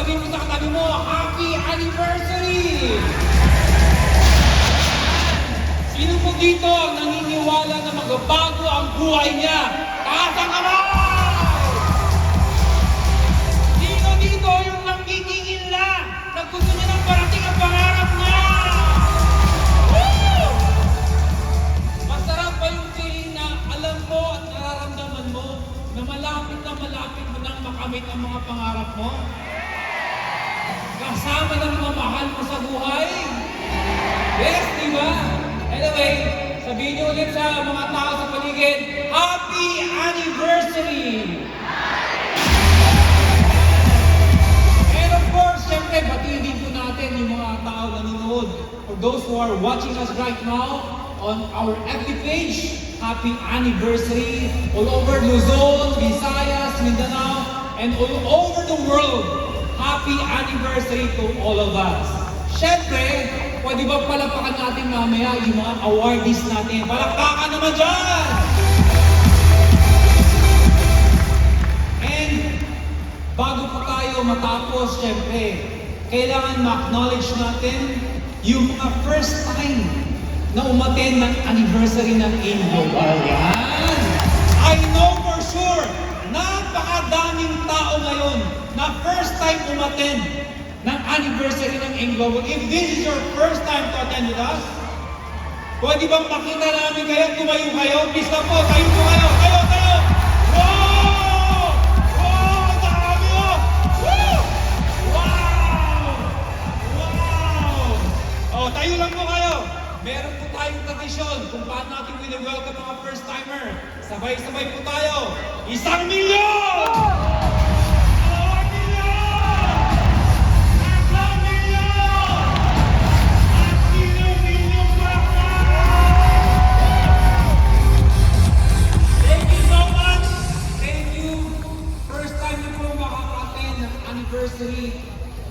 sabihin mo sa katabi mo, Happy Anniversary! Sino po dito ang naniniwala na magbabago ang buhay niya? Taas ang kamay! Sino dito yung nanggigingin na gusto niya nang parating ang pangarap niya? Woo! Masarap ba yung feeling na alam mo at nararamdaman mo na malapit mo nang makamit ang mga pangarap mo? Kasama ng mga mahal mo sa buhay? Yes, di ba? Anyway, sabihin niyo ulit sa mga tao sa paligid, Happy Anniversary! And of course, syempre, batiin din po natin yung mga tao na nanonood. For those who are watching us right now on our FB page, Happy Anniversary! All over Luzon, Visayas, Mindanao, and all over the world, Happy Anniversary to all of us. Syempre, pwede ba palapakan natin mamaya yung mga awardees natin? Palakpakan naman dyan! And bago po tayo matapos, syempre, kailangan ma-acknowledge natin yung mga first time na umattend ng anniversary ng AIM Global. Yan! I know for sure, napakadaming tao ngayon na first time umattend ng anniversary ng AIM Global. If this is your first time to attend with us, pwede bang makita namin kayo? Tumayo kayo? Please lang po, tayo po kayo! Kayo! Wow! Wow! Dami oh! Woo! Wow! Wow! Oh, tayo lang po kayo! Meron po tayong tradisyon kung paano natin wini-welcome mga first-timer. Sabay-sabay po tayo! 1 milyon!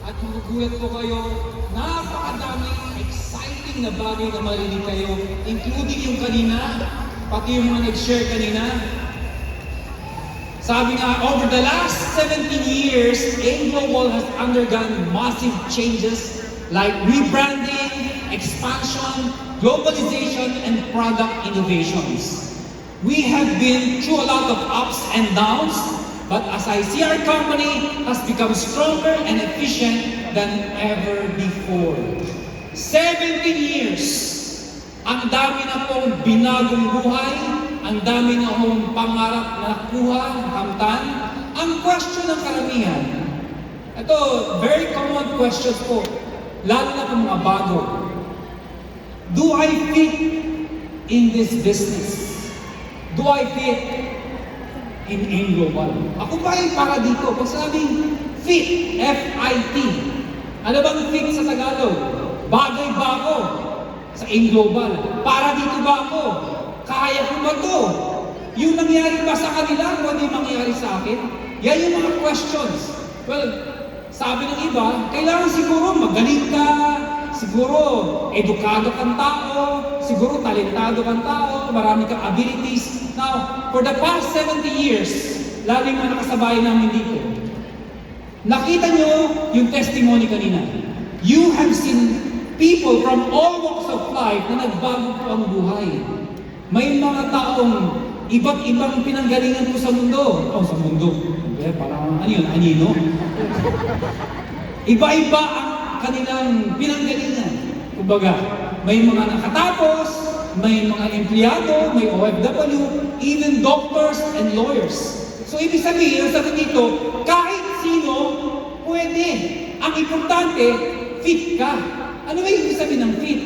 At magugulat po kayo, napakadaming exciting na bagay na marinig kayo, including yung kanina, pati yung mga nag-share kanina. Sabi nga, over the last 17 years, AIM Global has undergone massive changes like rebranding, expansion, globalization, and product innovations. We have been through a lot of ups and downs, but as I see our company has become stronger and efficient than ever before. 17 years, ang dami na pong binagong buhay, ang dami na pong pangarap na nakuha, nakamtan. Ang question ng karamihan, ito, very common questions po, lalo na kung mga bago. Do I fit in this business? Do I fit in AIM Global? Ako ba ay para dito? Pag sabing fit, F-I-T. Ano bang fit sa Tagalog? Bagay ba ako sa AIM Global? Para dito ba ako? Kaya ko ba to? Yung nangyari ba sa kanila, pwede mangyari sa akin? Yan yung mga questions. Well, sabi ng iba, kailangan siguro magaling ka, siguro edukado kang tao, siguro talentado kang tao, marami kang abilities. Now, for the past 70 years, lalo yung mga nakasabay namin dito, nakita nyo yung testimony kanina. You have seen people from all walks of life na nagbago po ang buhay. May mga taong iba't ibang pinanggalingan po sa mundo. Oh, sa mundo. Okay, parang ano yun, anino? Iba-iba ang kanilang pinanggalingan. Kumbaga, may mga nakatapos, may mga empleyado, may OFW, even doctors and lawyers. So, ibig sabihin, sabi dito, kahit sino, pwede. Ang importante, fit ka. Ano ba ibig sabihin ng fit?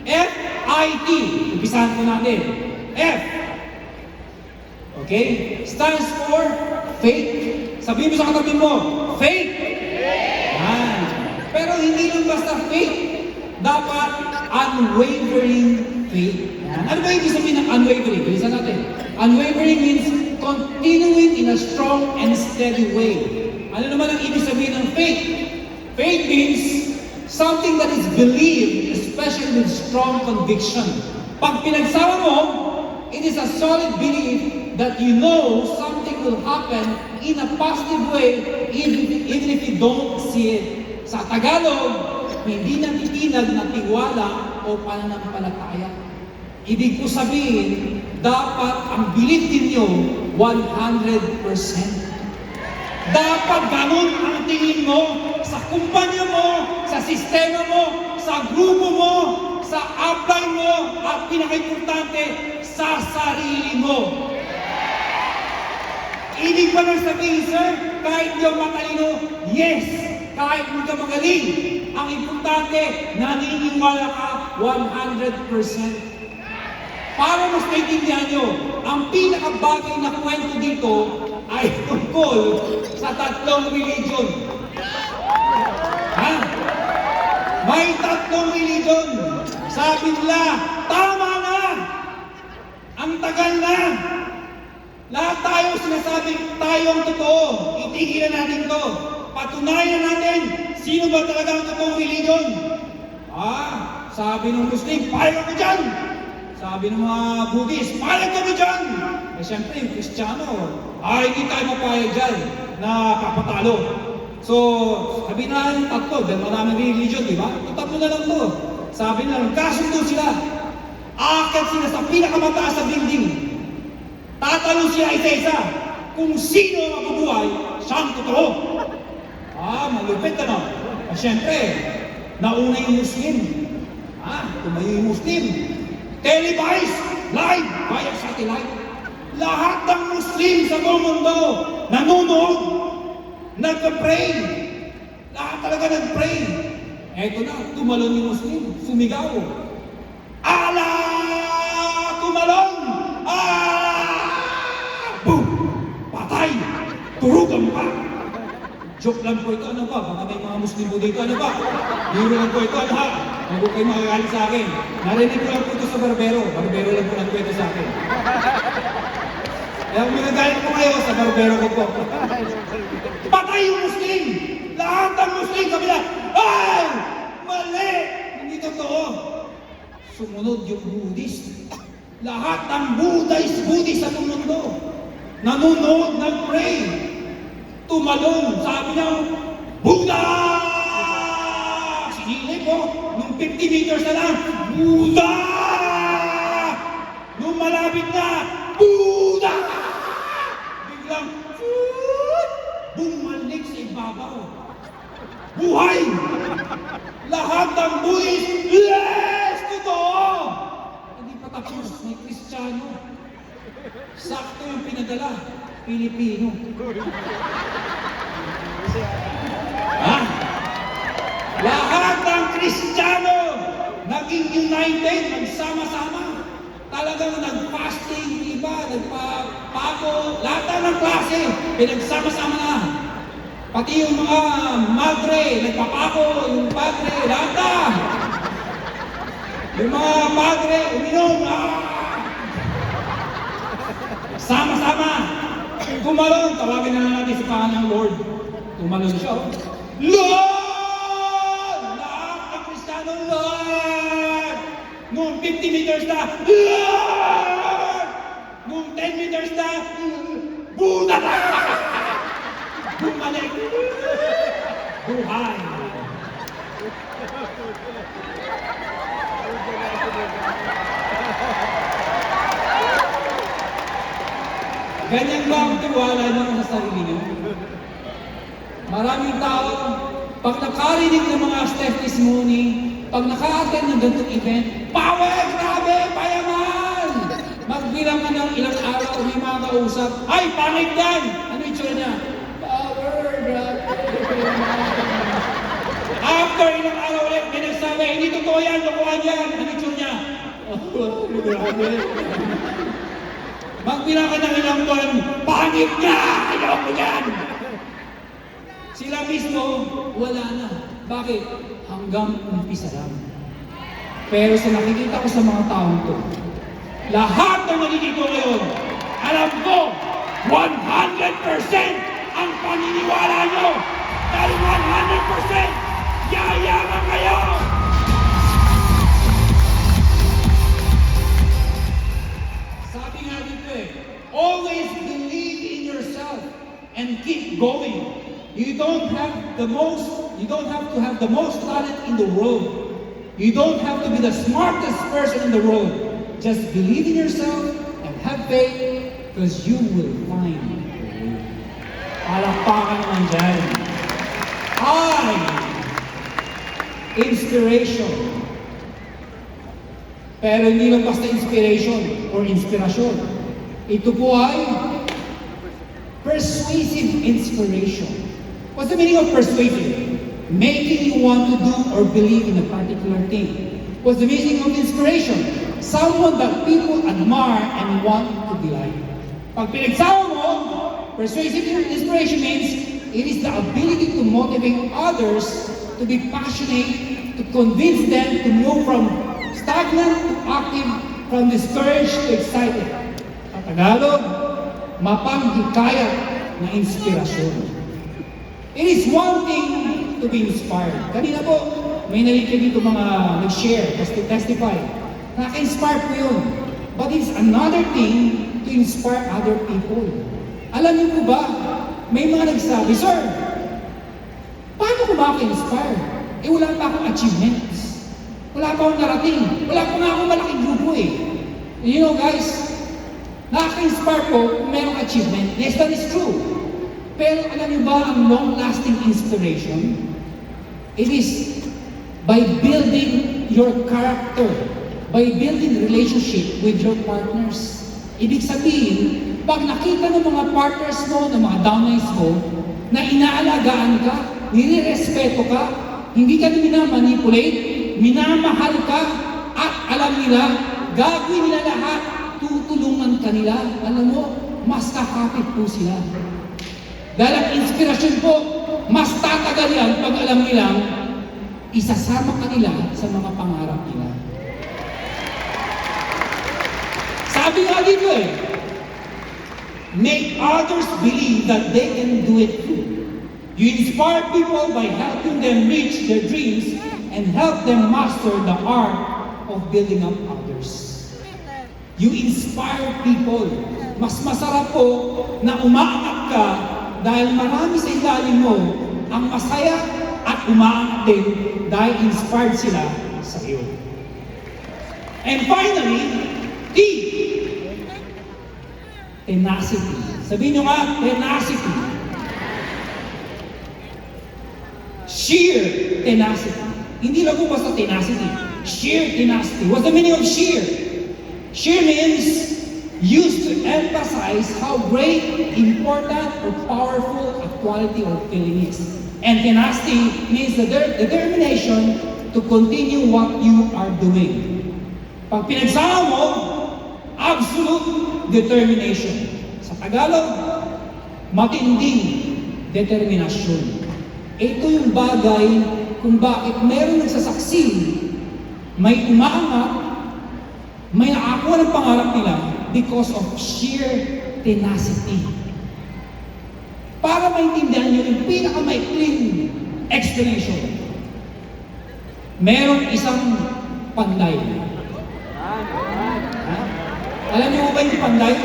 F-I-T. Umpisahan po natin. F. Okay? Stands for faith. Sabihin mo sa katabi mo, faith. Yan. Pero hindi lang basta faith. Dapat unwavering faith. Yan. Ano ba ibig sabihin ng unwavering? Bilisan natin. Unwavering means continuing in a strong and steady way. Ano naman ang ibig sabihin ng faith? Faith means something that is believed, especially with strong conviction. Pag pinagsama mo, it is a solid belief that you know something will happen in a positive way, even if you don't see it. Sa Tagalog, hindi natitinag na tiwala o pananampalataya. Ibig ko sabihin, dapat ang belief ninyo 100%. Dapat ganun ang tingin mo sa kumpanya mo, sa sistema mo, sa grupo mo, sa upline mo, at pinaka-importante, sa sarili mo. Ibig ba nang sabihin, sir, kahit di ako matalino, yes, kahit hindi ka magaling, ang importante, naniniwala ka 100%. Para mas maintindihan nyo, ang pinakabagay na kwento dito ay tungkol sa tatlong religion. Ha? May tatlong religion. Sabi nila, tama na! Ang tagal na! Lahat tayo sinasabing tayo ang totoo. Itigilan natin to. Patunayan natin sino ba talaga ang totoong religion. Sabi ng Muslim, payag ako dyan! Sabi ng mga Buddhist, payag kami dyan! Eh siyempre, yung Kristiyano, hindi tayo mapayag dyan na kapatalo. So, sabi na yung tatlo, dahil maraming religion, di ba? Tatlo na lang to. Sabi na lang, kasundo sila. Aakyat sila sa pinakamataas sa building. Tatalo sila isa-isa. Kung sino ang mabubuhay, siya ang totoo. Malupit na. Siyempre, nauna yung Muslim. Tumayo yung Muslim. Televised, live, via satellite. Lahat ng Muslim sa buong mundo, nanonood, nagpa-pray. Lahat talaga nag-pray. Eto na, tumalon yung Muslim, sumigaw. Allah! Tumalon! Allah! Boom! Patay! Turugan mo ka! Joke lang po ito, ano ba? Baka may mga Muslim po dito, ano ba? Biro lang po ito, ano ha? Huwag kayo makakalit sa akin. Narinig ko lang po ito sa barbero. Barbero lang po nagkwento sa akin. Kaya kung minagalit po kayo, sa barbero ko po. Patay yung Muslim! Lahat ng Muslim, sabi na, ay! Mali! Hindi totoo. Sumunod yung Buddhist. Lahat ng Buddhist sa mundo. Nanonood, nag-pray. Tumalon, sabi niya, Buddha! Sinilip po, nung 50 meters na lang, Buddha! Nung malapit na, Buddha! Biglang, bumalik sa ibabaw. Buhay! Lahat ng Buddhist, yes! Totoo! Hindi pa tapos, may Kristiyano. Sakto yung pinadala. Pilipino. Lahat ng Kristiyano naging united, nagsama-sama. Talagang nag-fasting, iba, nagpapago, lahat ng klase, pinagsama-sama na. Pati yung mga madre, nagpapago, yung padre, lahat na. Yung mga padre, uminom, sama-sama. Tumalon, tawagin na natin sa pangalan ng Lord. Tumalon siya. Lord! Lahat ng Kristiyano, Lord! Noong 50 meters na, Lord! Noong 10 meters na, Buddha na! Bumalik! Buhay! Ganyan ba ang tiwala nyo sa sarili nyo? Maraming tao, pag nakarinig ng mga testimony, pag naka-attend ng ganitong event, power! Grabe! Payaman! Magbilang ka ng ilang araw, may mga kausap, ay, pangit yan! Ano yung tsura niya? Power! Grabe! After ilang araw ulit, may nagsabi, hindi totoo yan, lokohan yan! Ano yung tsura niya? Grabe! Magbilang ka ng ilang buwan, pangit niya! Ayaw ko yan! Sila mismo, wala na. Bakit? Hanggang umpisa lang. Pero sa nakikita ko sa mga taong to, lahat ng nandito ngayon, alam ko, 100% ang paniniwala nyo! Dahil 100% yayaman kayo! Sabi nga dito always believe in yourself and You don't have to have the most talent in the world. You don't have to be the smartest person in the world. Just believe in yourself and have faith because you will find a way. Palakpakan naman dyan. Inspiration. Pero hindi lang basta inspiration or inspirasyon. Ito po ay persuasive inspiration. What's the meaning of persuasive? Making you want to do or believe in a particular thing. What's the meaning of inspiration? Someone that people admire and want to be like. Pag pinagsama mo, persuasive inspiration means it is the ability to motivate others to be passionate, to convince them to move from stagnant to active, from discouraged to excited. Sa Tagalog, mapanghikayat na inspirasyon. It is one thing to be inspired. Kanina po, may narinig dito mga nag-share, testify. Naka-inspire po yun. But it's another thing to inspire other people. Alam niyo po ba, may mga nagsabi, Sir, paano ko maka-inspire? Wala pa akong achievements. Wala pa akong narating. Wala pa nga akong malaking grupo eh. You know guys, nakaka-inspire po kung mayroong achievement. Yes, that is true. Pero alam niyo ba ang long-lasting inspiration? It is by building your character, by building relationship with your partners. Ibig sabihin, pag nakita ng mga partners mo, ng mga downlines mo, na inaalagaan ka, nire-respeto ka, hindi ka minamanipulate, minamahal ka, at alam nila, gagawin nila lahat, tutulungan ka nila. Alam mo, mas kakapit po sila. Dahil ang inspirasyon po, mas tatagal yan pag alam nilang isasama ka nila sa mga pangarap nila. Sabi nga dito make others believe that they can do it too. You inspire people by helping them reach their dreams and help them master the art of building up others. You inspire people. Mas masarap po na umaangat ka dahil marami sa ilalim mo ang masaya at umaangat din dahil inspired sila sa iyo. And finally, tenacity. Sabihin nyo nga, tenacity. Sheer tenacity. Hindi lang po basta tenacity. Sheer tenacity. What's the meaning of sheer? Sheer means used to emphasize how great, important, or powerful a quality or feeling is. And tenacity means the determination to continue what you are doing. Pag pinagsama mo, absolute determination. Sa Tagalog, matinding determinasyon. Ito yung bagay kung bakit meron nagsasaksi, may umaangat, may nakakuha ng pangarap nila, because of sheer tenacity. Para maintindihan nyo yung pinakamaikling explanation. Merong isang panday. Alam niyo ba yung panday?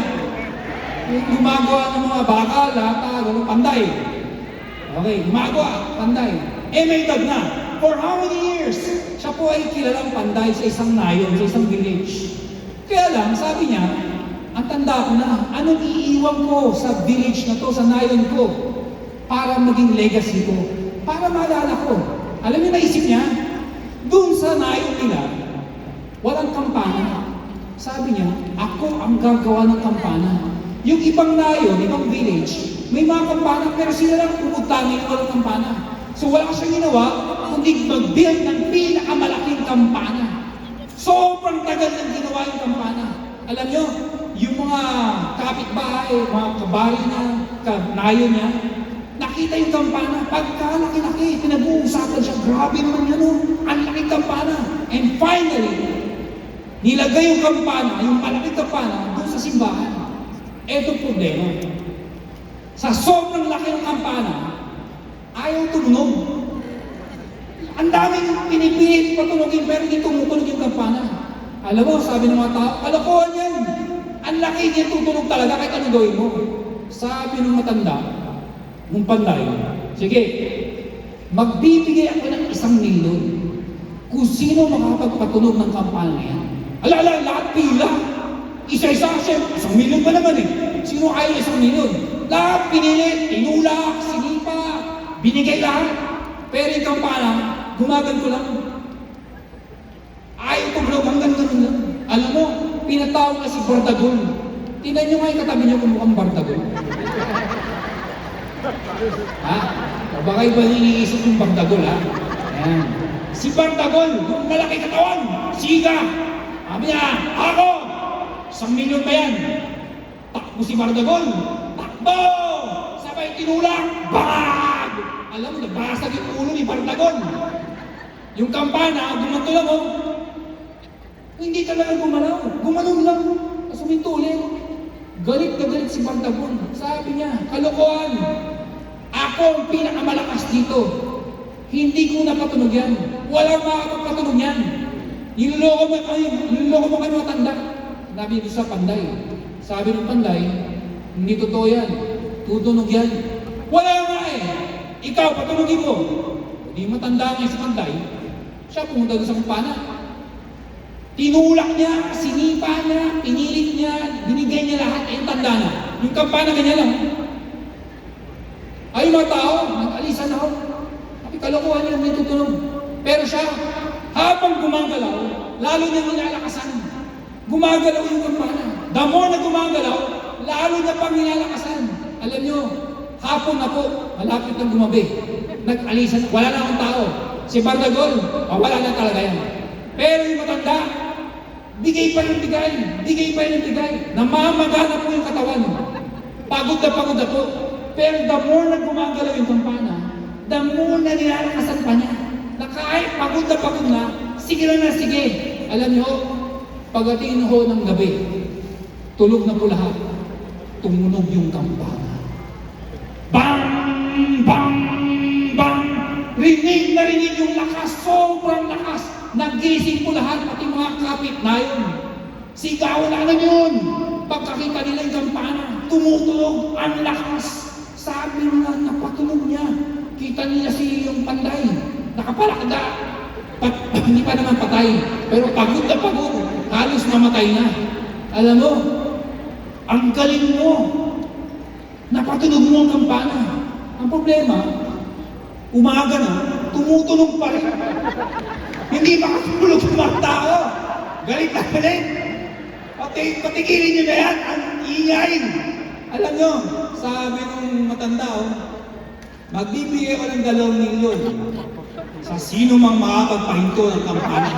Yung gumagawa ng mga baka, lata, gano'ng panday. Okay, gumagawa, panday. May edad na. For how many years? Siya po ay kilalang panday sa isang nayon, sa isang village. Kaya lang, sabi niya, ang tanda ko na, anong iiwan ko sa village na to, sa nayon ko, para maging legacy ko, para maalala ko. Alam niyo, naisip niya, doon sa nayon nila, walang kampana. Sabi niya, ako ang gagawa ng kampana. Yung ibang nayon, ibang village, may mga kampana, pero sila lang pumutangin ng walang kampana. So wala siyang ginawa, kundi mag-build ng pinakamalaking kampana. Sobrang tagal ng ginawa yung kampana. Alam niyo, yung mga kapitbahay, mga kabari niya, kanayon niya, nakita yung kampana, pagkalaki-laki, pinag-uusapan siya, grabe naman yan, ang laking kampana. And finally, nilagay yung kampana, yung malaking kampana, doon sa simbahan. Eto problema. Sa sobrang laki ng kampana, ayaw tumunog. Ang daming pinipilit patulogin, pero hindi tumutunog yung kampana. Alam mo, sabi ng mga tao, kalokohan yan. Ang laki niya tutunog talaga kahit ano gawin mo. Sabi ng matanda, ng panday, Sige, magbibigay ako ng 1,000,000 kung sino makapagpatunog ng kampana na yan. Ala, lahat pila. Isa-isa, siyempre, 1,000,000 pa naman eh. Sino ayaw 1,000,000? Lahat pinilit, tinulak, sinipa, binigay lahat. Pero yung kampana, gumaganto lang. Ayaw tuglog, hanggang ganun lang. Alam mo, pinatawag na si Bardagol. Tingnan nyo nga yung katabi nyo kung mukhang Bardagol. Ha? O baka iba iniisip yung Bardagol, ha? Ayan. Si Bardagol, yung malaki katawan, siga. Sabi niya, ako! 1,000,000 ba yan? Takbo si Bardagol. Takbo! Sabay tinulak. Bag! Alam mo, nabasag yung ulo ni Bardagol. Yung kampana, gumanto lang, oh. Hindi talaga gumalaw. Gumanon lang. Tapos uminto ulit. Galit na galit si Bardagol. Sabi niya, kalokohan. Ako ang pinakamalakas dito. Hindi ko napatunog yan. Walang makakapatunog yan. Niloloko mo kayo matanda. Sabi ito sa panday. Sabi ng panday, hindi totoo yan. Tutunog yan. Wala nga eh. Ikaw, patunogin mo. Hindi matanda nga si panday. Siya pumunta doon sa kampana. Tinulak niya, sinipa niya, pinilit niya, binigay niya lahat, ay tanda na. Yung kampana ganyan lang. Ay mga tao, nag-alisan ako. Sabi, kalokohan niya, may tutunog. Pero siya, habang gumagalaw, lalo niya nilalakasan. Gumagalaw yung kampana. The more na gumagalaw, lalo niya pang nilalakasan. Alam niyo, hapon na po, malapit na gumabi. Nag-alisan, wala na akong tao. Si Bardagol, wala na talaga yan. Pero yung matanda, bigay pa ng bigay. Namamagana po yung katawan. Pagod na po. Pero the more na gumagalaw yung kampana, the more na nilalakasan pa niya. Na kahit pagod na, sige na sige. Alam niyo, pagdating ho ng gabi, tulog na po lahat. Tumunog yung kampana. Bang! Bang! Bang! Rinig na rinig yung lakas, sobrang lakas. Nagising po lahat, pati mga kapit na yun. Sigaw na yun. Pagkakita nila yung kampana, tumutunog ang lakas. Sabi nila, napatunog niya. Kita nila yung panday. Nakapalakda. Hindi pa naman patay. Pero pagod na pagod. Halos namatay na. Alam mo, ang galing mo. Napatunog mo ang kampana. Ang problema, umaga na, tumutunog pa rin. Hindi makatulog sa mga tao. Galit na galit. Patigilin niyo na yan. Ang ingay. Alam nyo, sabi nung matanda, magbibigay ko ng 2,000,000 sa sino mang makapagpahinto ng kampana.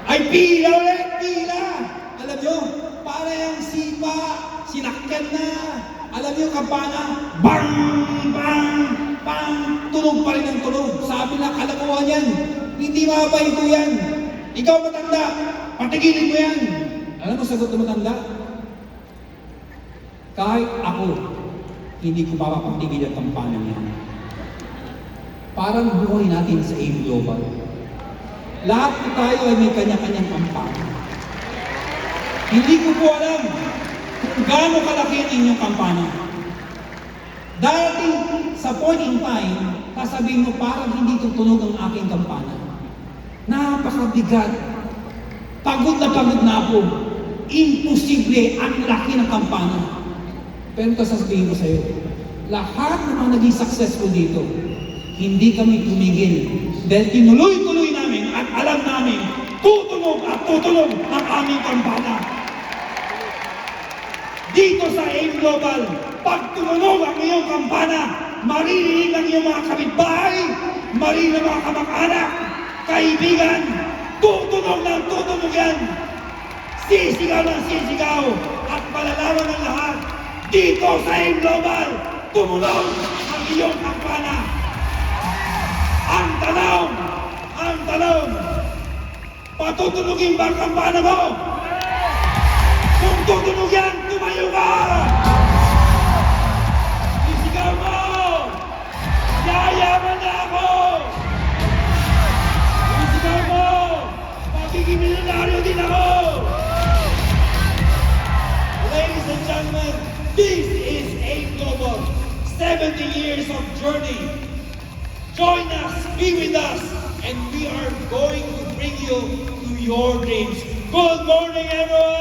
Ay, pila ulit, pila! Alam nyo, para yung sipa, sinakyan na. Alam nyo, kampana, bang, bang, bang, tunog pa rin ang tunog. Sabi na, kalakuhan yan. Hindi makapahinto yan. Ikaw matanda, patigilin mo yan. Alam mo, sagot ng matanda? Kahit ako, hindi ko mapapatigil ang kampana niya. Parang buhay natin sa AIM Global. Lahat po tayo ay may kanya-kanyang kampana. Hindi ko po alam kung gaano kalaki ang inyong kampana. Darating sa point in time, sasabihin mo parang hindi tutunog ang aking kampana. Napakabigat. Pagod na ako. Imposible ang laki ng kampana. Pero ito sasabihin ko sa iyo, lahat ng mga naging successful dito, hindi kami tumigil. Dahil tinuloy-tuloy namin at alam namin, tutunog at tutunog ang aming kampana. Dito sa AIM Global, pag tumunog ang iyong kampana, maririnig ang iyong mga kapitbahay, maririnig ang mga kamag-anak, kaibigan, tutunog ng tutunog yan. Sisigaw ng sisigaw at malalaman ng lahat. Dito sa AIM Global, tumunog ang iyong kampana. Ang tanong, patutulugin ba ang kampana mo? Kung tutunog yan, tumayo ka! Sisigaw mo! Yayaman na ako! Sisigaw mo! Magiging milyonaryo din ako! Ladies and gentlemen, this is AIM Global. 70 years of journey. Join us, be with us, and we are going to bring you to your dreams. Good morning, everyone!